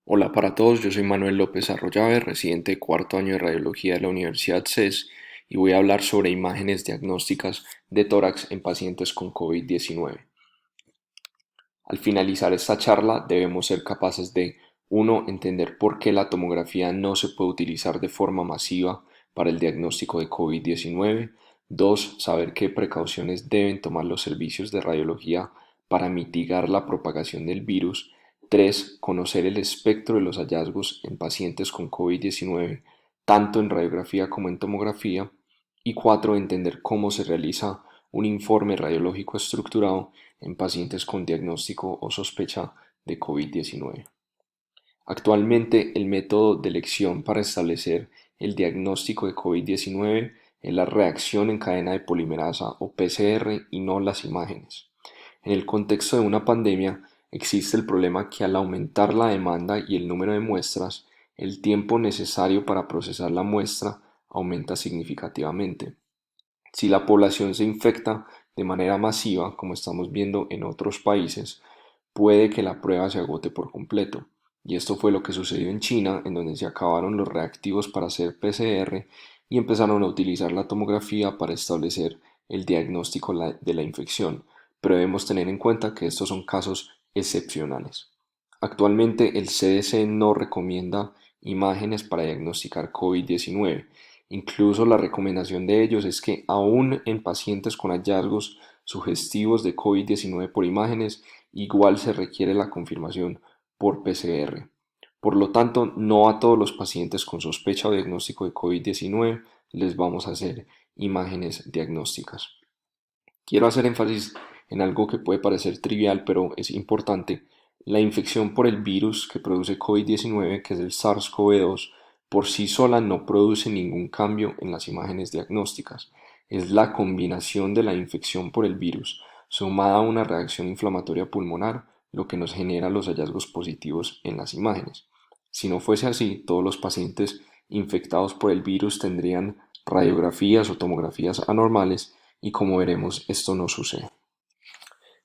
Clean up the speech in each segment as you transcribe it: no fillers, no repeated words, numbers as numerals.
Hola para todos, yo soy Manuel López Arroyave, residente de cuarto año de radiología de la Universidad CES y voy a hablar sobre imágenes diagnósticas de tórax en pacientes con COVID-19. Al finalizar esta charla debemos ser capaces de 1. Entender por qué la tomografía no se puede utilizar de forma masiva para el diagnóstico de COVID-19. 2. Saber qué precauciones deben tomar los servicios de radiología para mitigar la propagación del virus. 3. Conocer el espectro de los hallazgos en pacientes con COVID-19, tanto en radiografía como en tomografía. Y 4. Entender cómo se realiza un informe radiológico estructurado en pacientes con diagnóstico o sospecha de COVID-19. Actualmente, el método de elección para establecer el diagnóstico de COVID-19 es la reacción en cadena de polimerasa o PCR y no las imágenes. En el contexto de una pandemia, existe el problema que al aumentar la demanda y el número de muestras, el tiempo necesario para procesar la muestra aumenta significativamente. Si la población se infecta de manera masiva, como estamos viendo en otros países, puede que la prueba se agote por completo. Y esto fue lo que sucedió en China, en donde se acabaron los reactivos para hacer PCR y empezaron a utilizar la tomografía para establecer el diagnóstico de la infección. Pero debemos tener en cuenta que estos son casos excepcionales. Actualmente el CDC no recomienda imágenes para diagnosticar COVID-19. Incluso la recomendación de ellos es que aún en pacientes con hallazgos sugestivos de COVID-19 por imágenes, igual se requiere la confirmación por PCR. Por lo tanto, no a todos los pacientes con sospecha o diagnóstico de COVID-19 les vamos a hacer imágenes diagnósticas. Quiero hacer énfasis en algo que puede parecer trivial, pero es importante. La infección por el virus que produce COVID-19, que es el SARS-CoV-2, por sí sola no produce ningún cambio en las imágenes diagnósticas. Es la combinación de la infección por el virus sumada a una reacción inflamatoria pulmonar lo que nos genera los hallazgos positivos en las imágenes. Si no fuese así, todos los pacientes infectados por el virus tendrían radiografías o tomografías anormales y como veremos esto no sucede.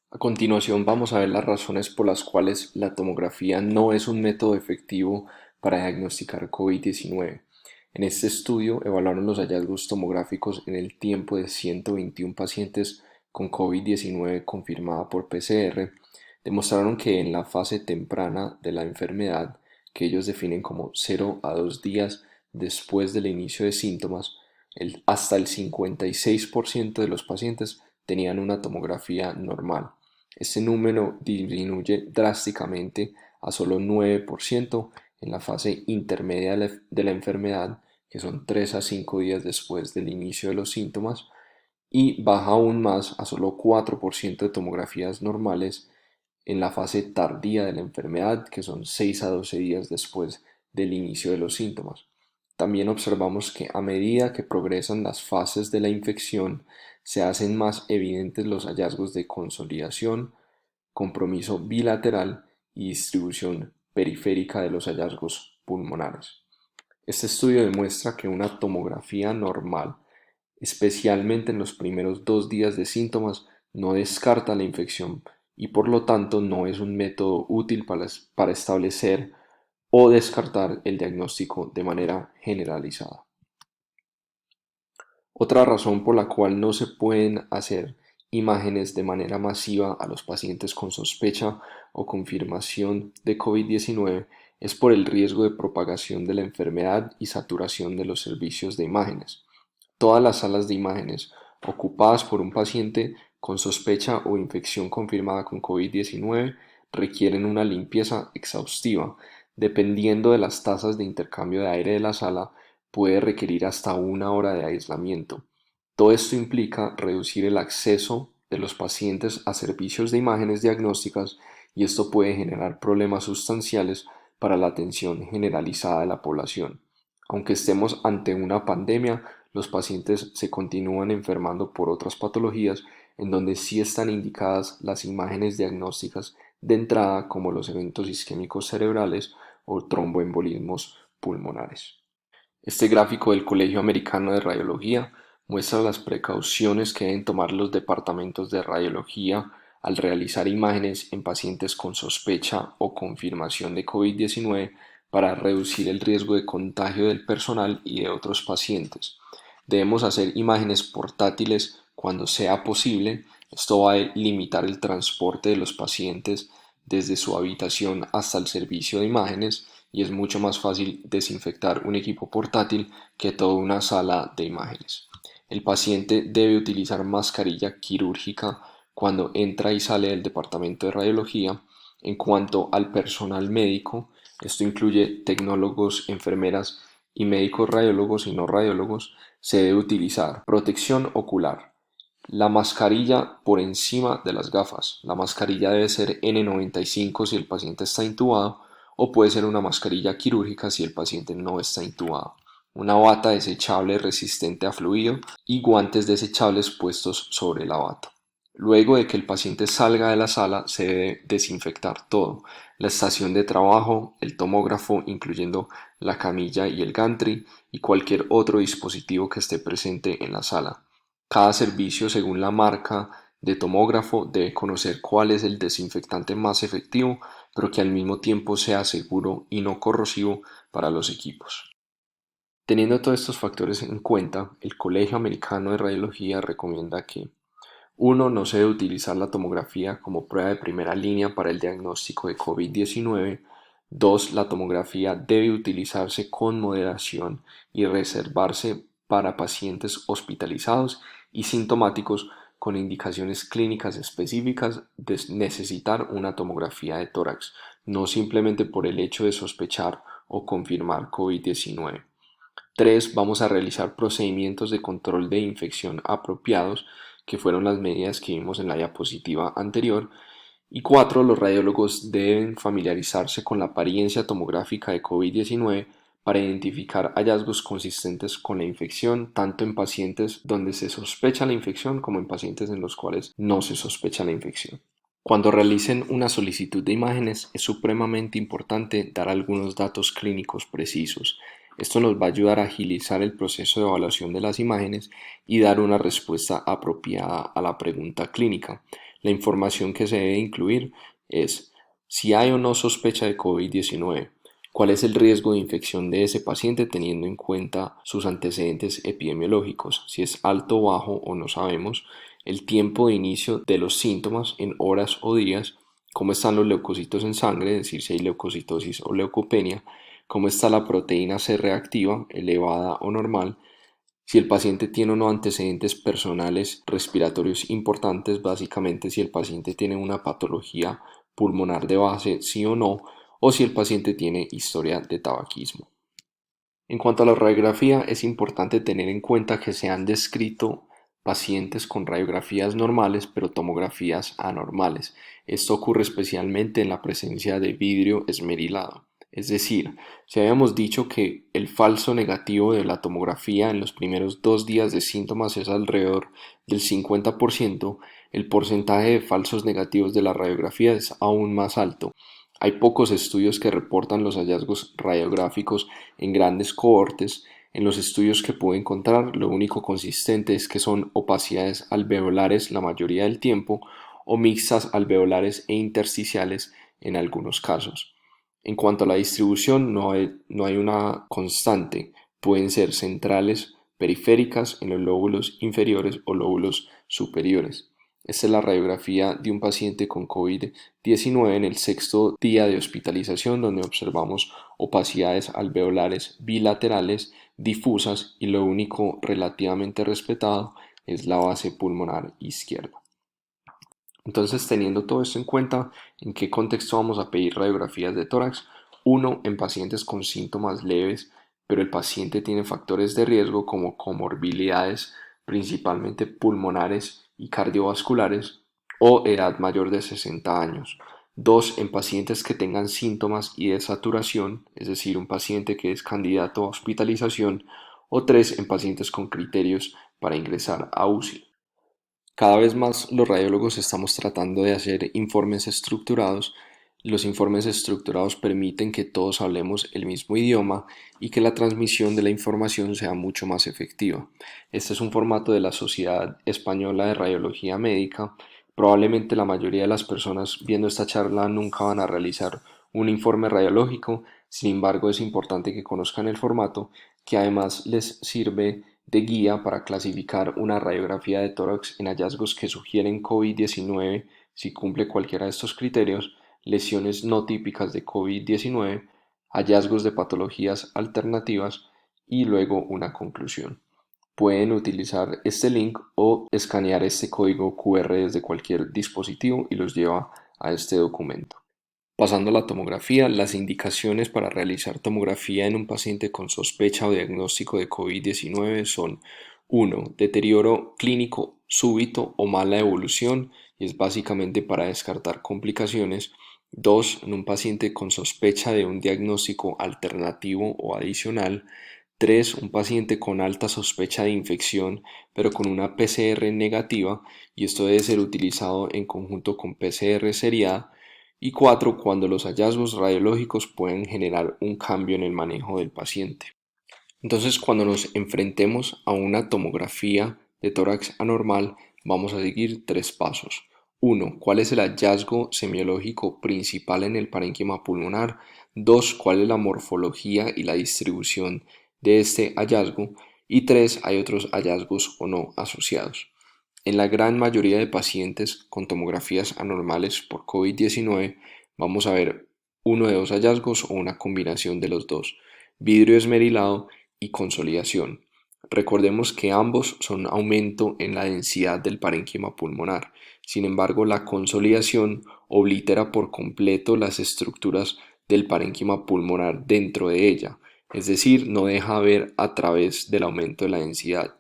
A continuación vamos a ver las razones por las cuales la tomografía no es un método efectivo para diagnosticar COVID-19. En este estudio evaluaron los hallazgos tomográficos en el tiempo de 121 pacientes con COVID-19 confirmada por PCR. Demostraron que en la fase temprana de la enfermedad, que ellos definen como 0 a 2 días después del inicio de síntomas, hasta el 56% de los pacientes tenían una tomografía normal. Este número disminuye drásticamente a solo 9% en la fase intermedia de la enfermedad, que son 3 a 5 días después del inicio de los síntomas, y baja aún más a solo 4% de tomografías normales en la fase tardía de la enfermedad, que son 6 a 12 días después del inicio de los síntomas. También observamos que a medida que progresan las fases de la infección, se hacen más evidentes los hallazgos de consolidación, compromiso bilateral y distribución periférica de los hallazgos pulmonares. Este estudio demuestra que una tomografía normal, especialmente en los primeros 2 días de síntomas, no descarta la infección y por lo tanto no es un método útil para establecer o descartar el diagnóstico de manera generalizada. Otra razón por la cual no se pueden hacer imágenes de manera masiva a los pacientes con sospecha o confirmación de COVID-19 es por el riesgo de propagación de la enfermedad y saturación de los servicios de imágenes. Todas las salas de imágenes ocupadas por un paciente con sospecha o infección confirmada con COVID-19 requieren una limpieza exhaustiva. Dependiendo de las tasas de intercambio de aire de la sala, puede requerir hasta 1 hora de aislamiento. Todo esto implica reducir el acceso de los pacientes a servicios de imágenes diagnósticas y esto puede generar problemas sustanciales para la atención generalizada de la población. Aunque estemos ante una pandemia, los pacientes se continúan enfermando por otras patologías en donde sí están indicadas las imágenes diagnósticas de entrada como los eventos isquémicos cerebrales o tromboembolismos pulmonares. Este gráfico del Colegio Americano de Radiología muestra las precauciones que deben tomar los departamentos de radiología al realizar imágenes en pacientes con sospecha o confirmación de COVID-19 para reducir el riesgo de contagio del personal y de otros pacientes. Debemos hacer imágenes portátiles cuando sea posible. Esto va a limitar el transporte de los pacientes desde su habitación hasta el servicio de imágenes y es mucho más fácil desinfectar un equipo portátil que toda una sala de imágenes. El paciente debe utilizar mascarilla quirúrgica cuando entra y sale del departamento de radiología. En cuanto al personal médico, esto incluye tecnólogos, enfermeras y médicos radiólogos y no radiólogos, se debe utilizar protección ocular, la mascarilla por encima de las gafas. La mascarilla debe ser N95 si el paciente está intubado o puede ser una mascarilla quirúrgica si el paciente no está intubado. Una bata desechable resistente a fluido y guantes desechables puestos sobre la bata. Luego de que el paciente salga de la sala, se debe desinfectar todo: la estación de trabajo, el tomógrafo, incluyendo la camilla y el gantry, y cualquier otro dispositivo que esté presente en la sala. Cada servicio, según la marca de tomógrafo, debe conocer cuál es el desinfectante más efectivo, pero que al mismo tiempo sea seguro y no corrosivo para los equipos. Teniendo todos estos factores en cuenta, el Colegio Americano de Radiología recomienda que: 1. No se debe utilizar la tomografía como prueba de primera línea para el diagnóstico de COVID-19. 2. La tomografía debe utilizarse con moderación y reservarse para pacientes hospitalizados y sintomáticos con indicaciones clínicas específicas de necesitar una tomografía de tórax, no simplemente por el hecho de sospechar o confirmar COVID-19. 3. Vamos a realizar procedimientos de control de infección apropiados, que fueron las medidas que vimos en la diapositiva anterior. Y 4. Los radiólogos deben familiarizarse con la apariencia tomográfica de COVID-19 para identificar hallazgos consistentes con la infección, tanto en pacientes donde se sospecha la infección como en pacientes en los cuales no se sospecha la infección. Cuando realicen una solicitud de imágenes, es supremamente importante dar algunos datos clínicos precisos. Esto nos va a ayudar a agilizar el proceso de evaluación de las imágenes y dar una respuesta apropiada a la pregunta clínica. La información que se debe incluir es: si hay o no sospecha de COVID-19, cuál es el riesgo de infección de ese paciente teniendo en cuenta sus antecedentes epidemiológicos, si es alto o bajo o no sabemos, el tiempo de inicio de los síntomas en horas o días, cómo están los leucocitos en sangre, es decir, si hay leucocitosis o leucopenia, cómo está la proteína C reactiva, elevada o normal, si el paciente tiene o no antecedentes personales respiratorios importantes, básicamente si el paciente tiene una patología pulmonar de base, sí o si el paciente tiene historia de tabaquismo. En cuanto a la radiografía, es importante tener en cuenta que se han descrito pacientes con radiografías normales pero tomografías anormales. Esto ocurre especialmente en la presencia de vidrio esmerilado. Es decir, si habíamos dicho que el falso negativo de la tomografía en los primeros 2 días de síntomas es alrededor del 50%, el porcentaje de falsos negativos de la radiografía es aún más alto. Hay pocos estudios que reportan los hallazgos radiográficos en grandes cohortes. En los estudios que pude encontrar, lo único consistente es que son opacidades alveolares la mayoría del tiempo o mixtas alveolares e intersticiales en algunos casos. En cuanto a la distribución, no hay una constante. Pueden ser centrales, periféricas en los lóbulos inferiores o lóbulos superiores. Esta es la radiografía de un paciente con COVID-19 en el 6.º día de hospitalización, donde observamos opacidades alveolares bilaterales difusas y lo único relativamente respetado es la base pulmonar izquierda. Entonces, teniendo todo esto en cuenta, ¿en qué contexto vamos a pedir radiografías de tórax? 1. En pacientes con síntomas leves, pero el paciente tiene factores de riesgo como comorbilidades, principalmente pulmonares y cardiovasculares, o edad mayor de 60 años. 2. En pacientes que tengan síntomas y desaturación, es decir, un paciente que es candidato a hospitalización. O 3. En pacientes con criterios para ingresar a UCI. Cada vez más los radiólogos estamos tratando de hacer informes estructurados. Los informes estructurados permiten que todos hablemos el mismo idioma y que la transmisión de la información sea mucho más efectiva. Este es un formato de la Sociedad Española de Radiología Médica, Probablemente la mayoría de las personas viendo esta charla nunca van a realizar un informe radiológico, sin embargo es importante que conozcan el formato, que además les sirve de guía para clasificar una radiografía de tórax en hallazgos que sugieren COVID-19 si cumple cualquiera de estos criterios, lesiones no típicas de COVID-19, hallazgos de patologías alternativas y luego una conclusión. Pueden utilizar este link o escanear este código QR desde cualquier dispositivo y los lleva a este documento. Pasando a la tomografía, las indicaciones para realizar tomografía en un paciente con sospecha o diagnóstico de COVID-19 son: 1. Deterioro clínico súbito o mala evolución, y es básicamente para descartar complicaciones. 2. En un paciente con sospecha de un diagnóstico alternativo o adicional. 3. Un paciente con alta sospecha de infección, pero con una PCR negativa, y esto debe ser utilizado en conjunto con PCR seriada. Y 4. Cuando los hallazgos radiológicos pueden generar un cambio en el manejo del paciente. Entonces, cuando nos enfrentemos a una tomografía de tórax anormal, vamos a seguir tres pasos. 1. ¿Cuál es el hallazgo semiológico principal en el parénquima pulmonar? 2. ¿Cuál es la morfología y la distribución de este hallazgo? Y 3. ¿Hay otros hallazgos o no asociados? En la gran mayoría de pacientes con tomografías anormales por COVID-19 vamos a ver uno de dos hallazgos o una combinación de los dos: vidrio esmerilado y consolidación. Recordemos que ambos son aumento en la densidad del parénquima pulmonar. Sin embargo, la consolidación oblitera por completo las estructuras del parénquima pulmonar dentro de ella, es decir, no deja ver a través del aumento de la densidad,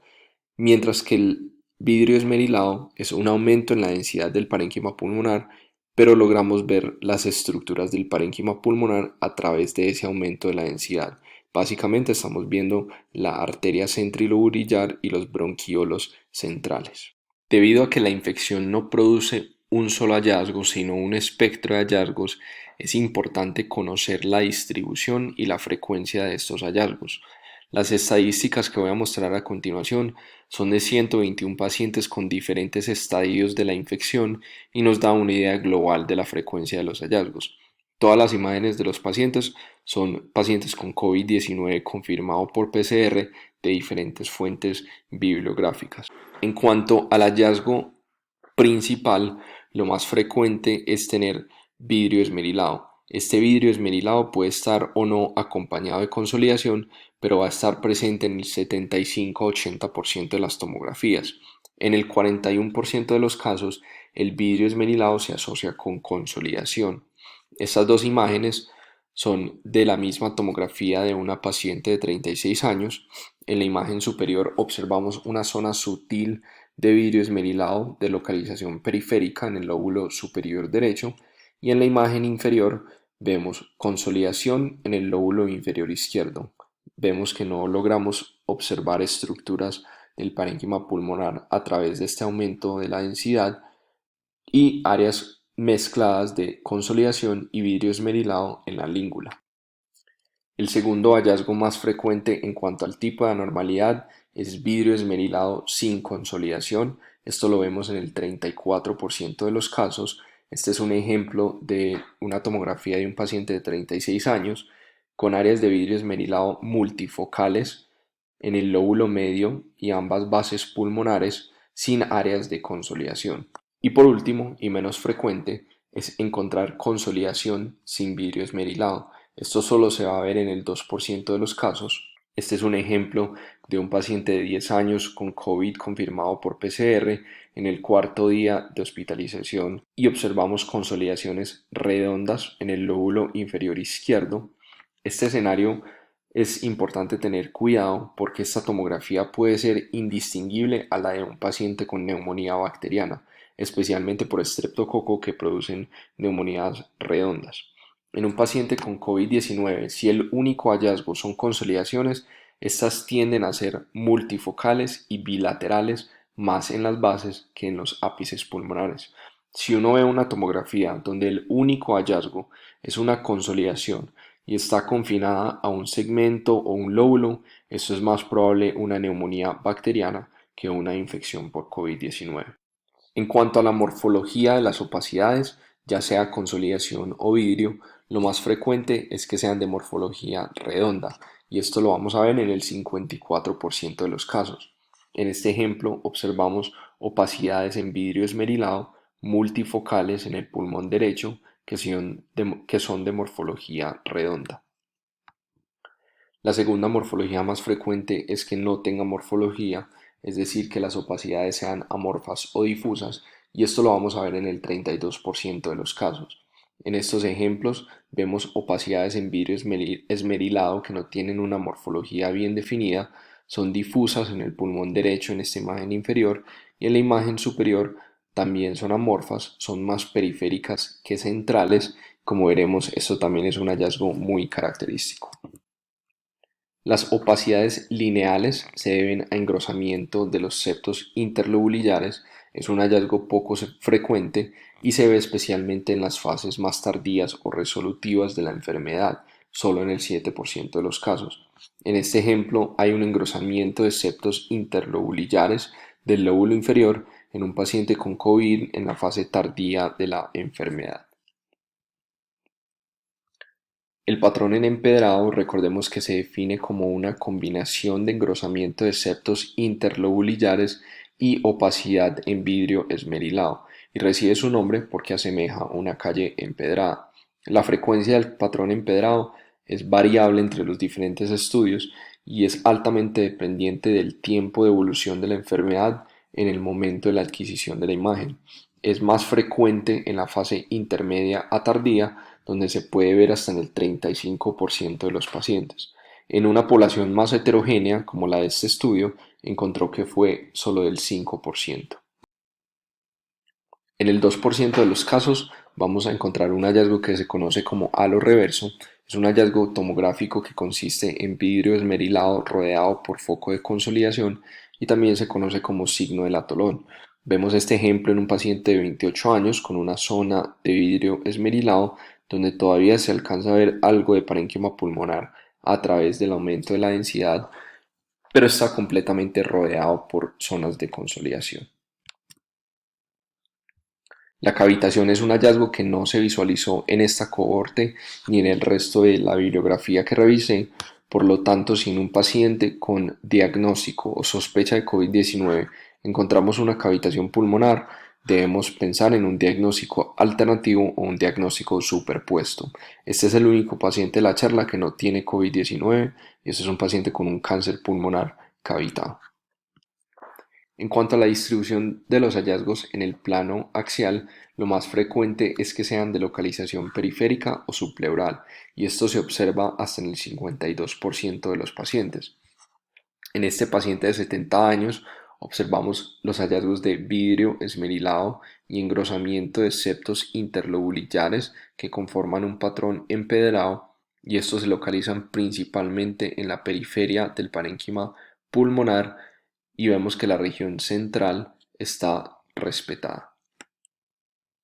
mientras que el vidrio esmerilado es un aumento en la densidad del parénquima pulmonar, pero logramos ver las estructuras del parénquima pulmonar a través de ese aumento de la densidad. Básicamente estamos viendo la arteria centriloburillar y los bronquiolos centrales. Debido a que la infección no produce un solo hallazgo, sino un espectro de hallazgos, es importante conocer la distribución y la frecuencia de estos hallazgos. Las estadísticas que voy a mostrar a continuación son de 121 pacientes con diferentes estadios de la infección y nos da una idea global de la frecuencia de los hallazgos. Todas las imágenes de los pacientes son pacientes con COVID-19 confirmado por PCR de diferentes fuentes bibliográficas. En cuanto al hallazgo principal, lo más frecuente es tener vidrio esmerilado. Este vidrio esmerilado puede estar o no acompañado de consolidación, pero va a estar presente en el 75-80% de las tomografías. En el 41% de los casos, el vidrio esmerilado se asocia con consolidación. Estas dos imágenes son de la misma tomografía de una paciente de 36 años. En la imagen superior observamos una zona sutil de vidrio esmerilado de localización periférica en el lóbulo superior derecho, y en la imagen inferior vemos consolidación en el lóbulo inferior izquierdo. Vemos que no logramos observar estructuras del parénquima pulmonar a través de este aumento de la densidad, y áreas mezcladas de consolidación y vidrio esmerilado en la língula. El segundo hallazgo más frecuente en cuanto al tipo de anormalidad es vidrio esmerilado sin consolidación. Esto lo vemos en el 34% de los casos. Este es un ejemplo de una tomografía de un paciente de 36 años con áreas de vidrio esmerilado multifocales en el lóbulo medio y ambas bases pulmonares, sin áreas de consolidación. Y por último, y menos frecuente, es encontrar consolidación sin vidrio esmerilado. Esto solo se va a ver en el 2% de los casos. Este es un ejemplo de un paciente de 10 años con COVID confirmado por PCR en el cuarto día de hospitalización, y observamos consolidaciones redondas en el lóbulo inferior izquierdo. Este escenario es importante tener cuidado porque esta tomografía puede ser indistinguible a la de un paciente con neumonía bacteriana, especialmente por estreptococo que producen neumonías redondas. En un paciente con COVID-19, si el único hallazgo son consolidaciones, estas tienden a ser multifocales y bilaterales más en las bases que en los ápices pulmonares. Si uno ve una tomografía donde el único hallazgo es una consolidación y está confinada a un segmento o un lóbulo, esto es más probable una neumonía bacteriana que una infección por COVID-19. En cuanto a la morfología de las opacidades, ya sea consolidación o vidrio, lo más frecuente es que sean de morfología redonda, y esto lo vamos a ver en el 54% de los casos. En este ejemplo observamos opacidades en vidrio esmerilado multifocales en el pulmón derecho que son de morfología redonda. La segunda morfología más frecuente es que no tenga morfología, es decir, que las opacidades sean amorfas o difusas, y esto lo vamos a ver en el 32% de los casos. En estos ejemplos vemos opacidades en vidrio esmerilado que no tienen una morfología bien definida, son difusas en el pulmón derecho en esta imagen inferior, y en la imagen superior también son amorfas, son más periféricas que centrales. Como veremos, esto también es un hallazgo muy característico. Las opacidades lineales se deben a engrosamiento de los septos interlobulillares, es un hallazgo poco frecuente y se ve especialmente en las fases más tardías o resolutivas de la enfermedad, solo en el 7% de los casos. En este ejemplo hay un engrosamiento de septos interlobulillares del lóbulo inferior en un paciente con COVID en la fase tardía de la enfermedad. El patrón en empedrado, recordemos que se define como una combinación de engrosamiento de septos interlobulillares y opacidad en vidrio esmerilado, y recibe su nombre porque asemeja una calle empedrada. La frecuencia del patrón empedrado es variable entre los diferentes estudios y es altamente dependiente del tiempo de evolución de la enfermedad en el momento de la adquisición de la imagen. Es más frecuente en la fase intermedia a tardía, donde se puede ver hasta en el 35% de los pacientes. En una población más heterogénea, como la de este estudio, encontró que fue solo del 5%. En el 2% de los casos vamos a encontrar un hallazgo que se conoce como halo reverso. Es un hallazgo tomográfico que consiste en vidrio esmerilado rodeado por foco de consolidación y también se conoce como signo del atolón. Vemos este ejemplo en un paciente de 28 años con una zona de vidrio esmerilado donde todavía se alcanza a ver algo de parénquima pulmonar a través del aumento de la densidad, pero está completamente rodeado por zonas de consolidación. La cavitación es un hallazgo que no se visualizó en esta cohorte ni en el resto de la bibliografía que revisé, por lo tanto, si en un paciente con diagnóstico o sospecha de COVID-19 encontramos una cavitación pulmonar, debemos pensar en un diagnóstico alternativo o un diagnóstico superpuesto. Este es el único paciente de la charla que no tiene COVID-19 y este es un paciente con un cáncer pulmonar cavitado. En cuanto a la distribución de los hallazgos en el plano axial, lo más frecuente es que sean de localización periférica o subpleural, y esto se observa hasta en el 52% de los pacientes. En este paciente de 70 años observamos los hallazgos de vidrio esmerilado y engrosamiento de septos interlobulillares que conforman un patrón empedrado, y estos se localizan principalmente en la periferia del parénquima pulmonar y vemos que la región central está respetada.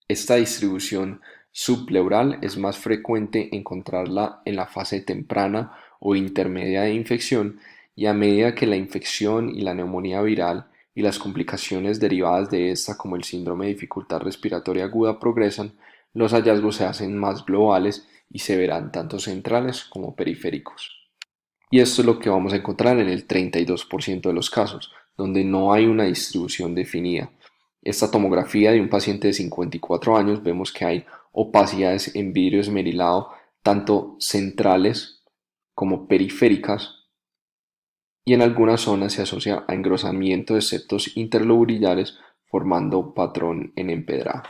Esta distribución subpleural es más frecuente encontrarla en la fase temprana o intermedia de infección, y a medida que la infección y la neumonía viral y las complicaciones derivadas de esta como el síndrome de dificultad respiratoria aguda progresan, los hallazgos se hacen más globales y se verán tanto centrales como periféricos. Y esto es lo que vamos a encontrar en el 32% de los casos, donde no hay una distribución definida. Esta tomografía de un paciente de 54 años vemos que hay opacidades en vidrio esmerilado tanto centrales como periféricas, y en algunas zonas se asocia a engrosamiento de septos interlobulillares formando patrón en empedrado.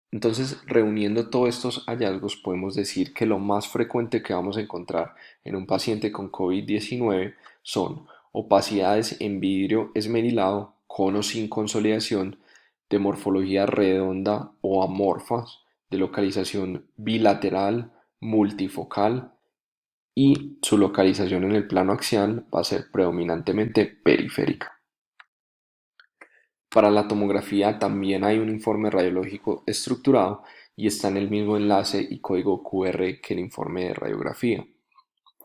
Entonces, reuniendo todos estos hallazgos, podemos decir que lo más frecuente que vamos a encontrar en un paciente con COVID-19 son opacidades en vidrio esmerilado con o sin consolidación, de morfología redonda o amorfas, de localización bilateral, multifocal, y su localización en el plano axial va a ser predominantemente periférica. Para la tomografía también hay un informe radiológico estructurado y está en el mismo enlace y código QR que el informe de radiografía.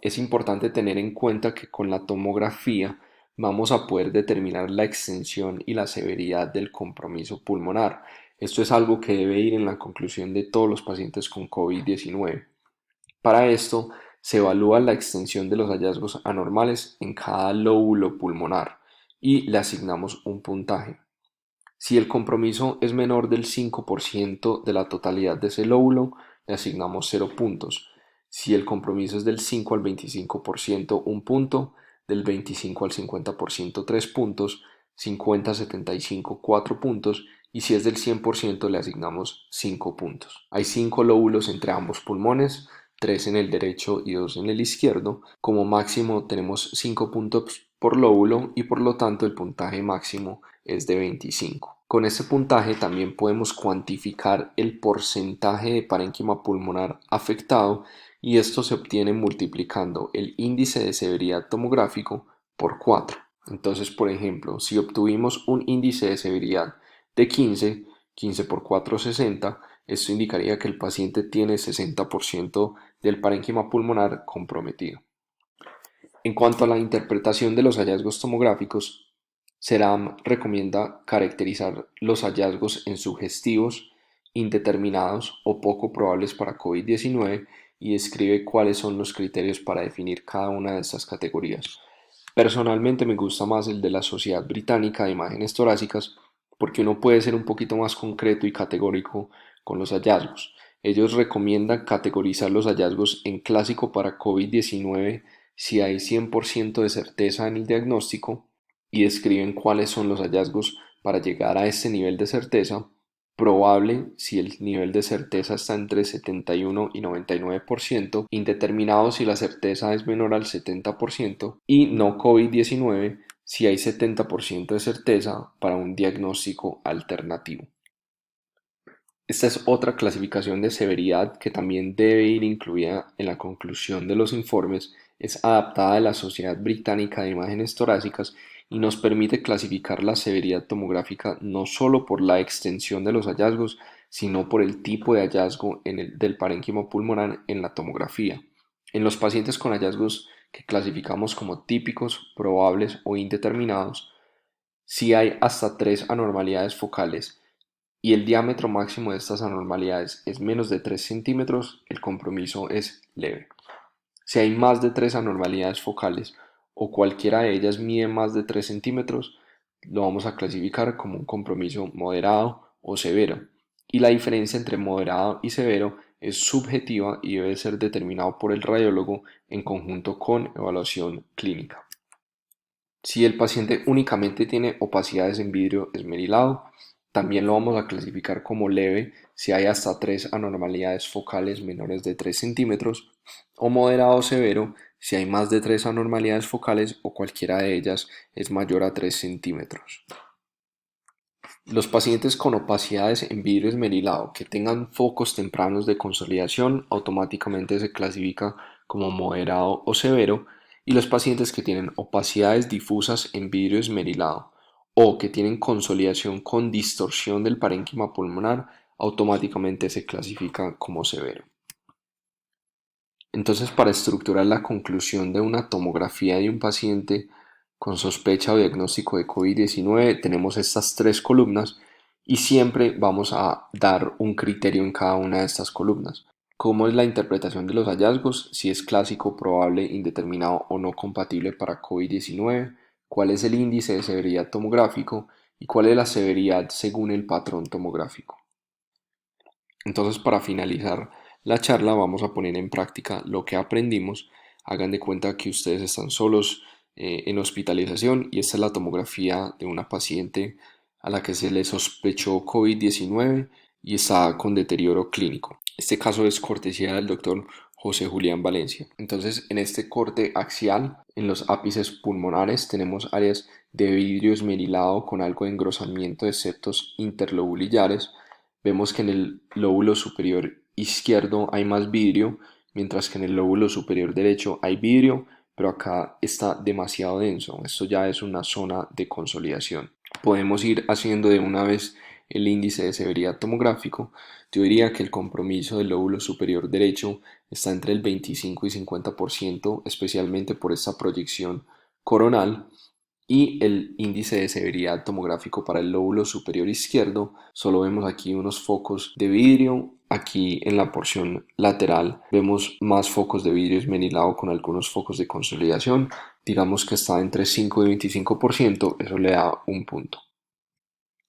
Es importante tener en cuenta que con la tomografía vamos a poder determinar la extensión y la severidad del compromiso pulmonar. Esto es algo que debe ir en la conclusión de todos los pacientes con COVID-19. Para esto, se evalúa la extensión de los hallazgos anormales en cada lóbulo pulmonar y le asignamos un puntaje. Si el compromiso es menor del 5% de la totalidad de ese lóbulo, le asignamos 0 puntos. Si el compromiso es del 5 al 25%, un punto; del 25 al 50%, 3 puntos; 50 a 75, 4 puntos; y si es del 100%, le asignamos 5 puntos. Hay 5 lóbulos entre ambos pulmones, 3 en el derecho y 2 en el izquierdo. Como máximo tenemos 5 puntos por lóbulo y por lo tanto el puntaje máximo es de 25. Con este puntaje también podemos cuantificar el porcentaje de parénquima pulmonar afectado, y esto se obtiene multiplicando el índice de severidad tomográfico por 4. Entonces, por ejemplo, si obtuvimos un índice de severidad de 15, 15 por 4, 60, esto indicaría que el paciente tiene 60% del parénquima pulmonar comprometido. En cuanto a la interpretación de los hallazgos tomográficos, SERAM recomienda caracterizar los hallazgos en sugestivos, indeterminados o poco probables para COVID-19 y describe cuáles son los criterios para definir cada una de estas categorías. Personalmente me gusta más el de la Sociedad Británica de Imágenes Torácicas porque uno puede ser un poquito más concreto y categórico con los hallazgos. Ellos recomiendan categorizar los hallazgos en clásico para COVID-19 si hay 100% de certeza en el diagnóstico, y describen cuáles son los hallazgos para llegar a este nivel de certeza; probable si el nivel de certeza está entre 71 y 99%; indeterminado si la certeza es menor al 70%; y no COVID-19 si hay 70% de certeza para un diagnóstico alternativo. Esta es otra clasificación de severidad que también debe ir incluida en la conclusión de los informes. Es adaptada de la Sociedad Británica de Imágenes Torácicas y nos permite clasificar la severidad tomográfica no solo por la extensión de los hallazgos, sino por el tipo de hallazgo del parénquima pulmonar en la tomografía. En los pacientes con hallazgos que clasificamos como típicos, probables o indeterminados, si hay hasta 3 anormalidades focales y el diámetro máximo de estas anormalidades es menos de 3 centímetros, el compromiso es leve. Si hay más de 3 anormalidades focales o cualquiera de ellas mide más de 3 centímetros, lo vamos a clasificar como un compromiso moderado o severo. Y la diferencia entre moderado y severo es subjetiva y debe ser determinado por el radiólogo en conjunto con evaluación clínica. Si el paciente únicamente tiene opacidades en vidrio esmerilado, también lo vamos a clasificar como leve si hay hasta 3 anormalidades focales menores de 3 centímetros, o moderado o severo si hay más de 3 anormalidades focales o cualquiera de ellas es mayor a 3 centímetros. Los pacientes con opacidades en vidrio esmerilado que tengan focos tempranos de consolidación automáticamente se clasifica como moderado o severo, y los pacientes que tienen opacidades difusas en vidrio esmerilado o que tienen consolidación con distorsión del parénquima pulmonar automáticamente se clasifica como severo. Entonces, para estructurar la conclusión de una tomografía de un paciente con sospecha o diagnóstico de COVID-19, tenemos estas 3 columnas y siempre vamos a dar un criterio en cada una de estas columnas. ¿Cómo es la interpretación de los hallazgos? Si es clásico, probable, indeterminado o no compatible para COVID-19. ¿Cuál es el índice de severidad tomográfico? ¿Y cuál es la severidad según el patrón tomográfico? Entonces, para finalizar la charla, vamos a poner en práctica lo que aprendimos. Hagan de cuenta que ustedes están solos en hospitalización y esta es la tomografía de una paciente a la que se le sospechó COVID-19 y está con deterioro clínico. Este caso es cortesía del doctor José Julián Valencia. Entonces, en este corte axial, en los ápices pulmonares, tenemos áreas de vidrio esmerilado con algo de engrosamiento de septos interlobulillares. Vemos que en el lóbulo superior izquierdo hay más vidrio, mientras que en el lóbulo superior derecho hay vidrio, pero acá está demasiado denso. Esto ya es una zona de consolidación. Podemos ir haciendo de una vez el índice de severidad tomográfico. Yo diría que el compromiso del lóbulo superior derecho está entre el 25 y 50%, especialmente por esta proyección coronal. Y el índice de severidad tomográfico para el lóbulo superior izquierdo, solo vemos aquí unos focos de vidrio. Aquí en la porción lateral vemos más focos de vidrio esmerilado con algunos focos de consolidación. Digamos que está entre 5 y 25%, eso le da un punto.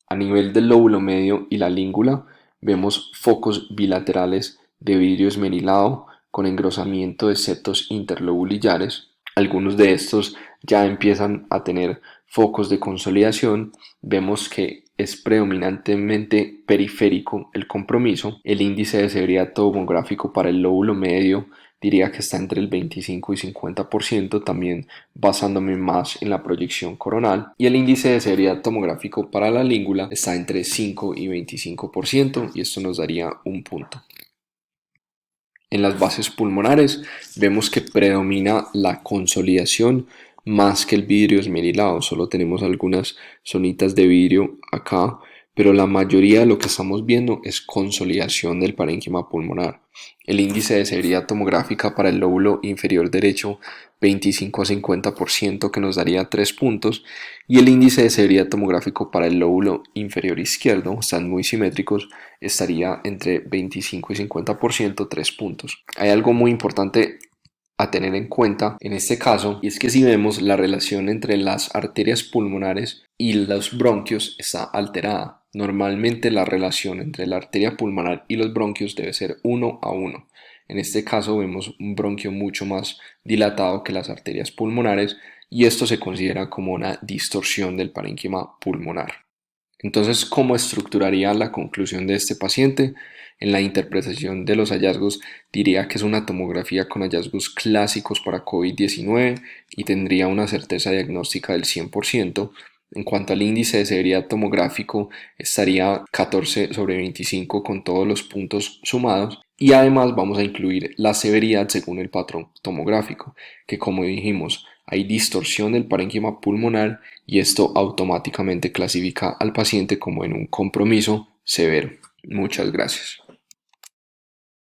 A nivel del lóbulo medio y la língula vemos focos bilaterales de vidrio esmerilado con engrosamiento de septos interlobulillares. Algunos de estos ya empiezan a tener focos de consolidación. Vemos que es predominantemente periférico el compromiso. El índice de severidad tomográfico para el lóbulo medio diría que está entre el 25 y 50%, también basándome más en la proyección coronal, y el índice de severidad tomográfico para la língula está entre 5 y 25%, y esto nos daría un punto. En las bases pulmonares vemos que predomina la consolidación más que el vidrio esmerilado. Solo tenemos algunas zonitas de vidrio acá, pero la mayoría de lo que estamos viendo es consolidación del parénquima pulmonar. El índice de severidad tomográfica para el lóbulo inferior derecho 25 a 50%, que nos daría 3 puntos, y el índice de severidad tomográfico para el lóbulo inferior izquierdo, están muy simétricos, estaría entre 25 y 50%, 3 puntos. Hay algo muy importante a tener en cuenta en este caso, y es que si vemos la relación entre las arterias pulmonares y los bronquios está alterada. Normalmente la relación entre la arteria pulmonar y los bronquios debe ser 1 a 1. En este caso vemos un bronquio mucho más dilatado que las arterias pulmonares, y esto se considera como una distorsión del parénquima pulmonar. Entonces, ¿cómo estructuraría la conclusión de este paciente? En la interpretación de los hallazgos diría que es una tomografía con hallazgos clásicos para COVID-19 y tendría una certeza diagnóstica del 100%. En cuanto al índice de severidad tomográfico, estaría 14 sobre 25 con todos los puntos sumados, y además vamos a incluir la severidad según el patrón tomográfico, que como dijimos, hay distorsión del parénquima pulmonar y esto automáticamente clasifica al paciente como en un compromiso severo. Muchas gracias.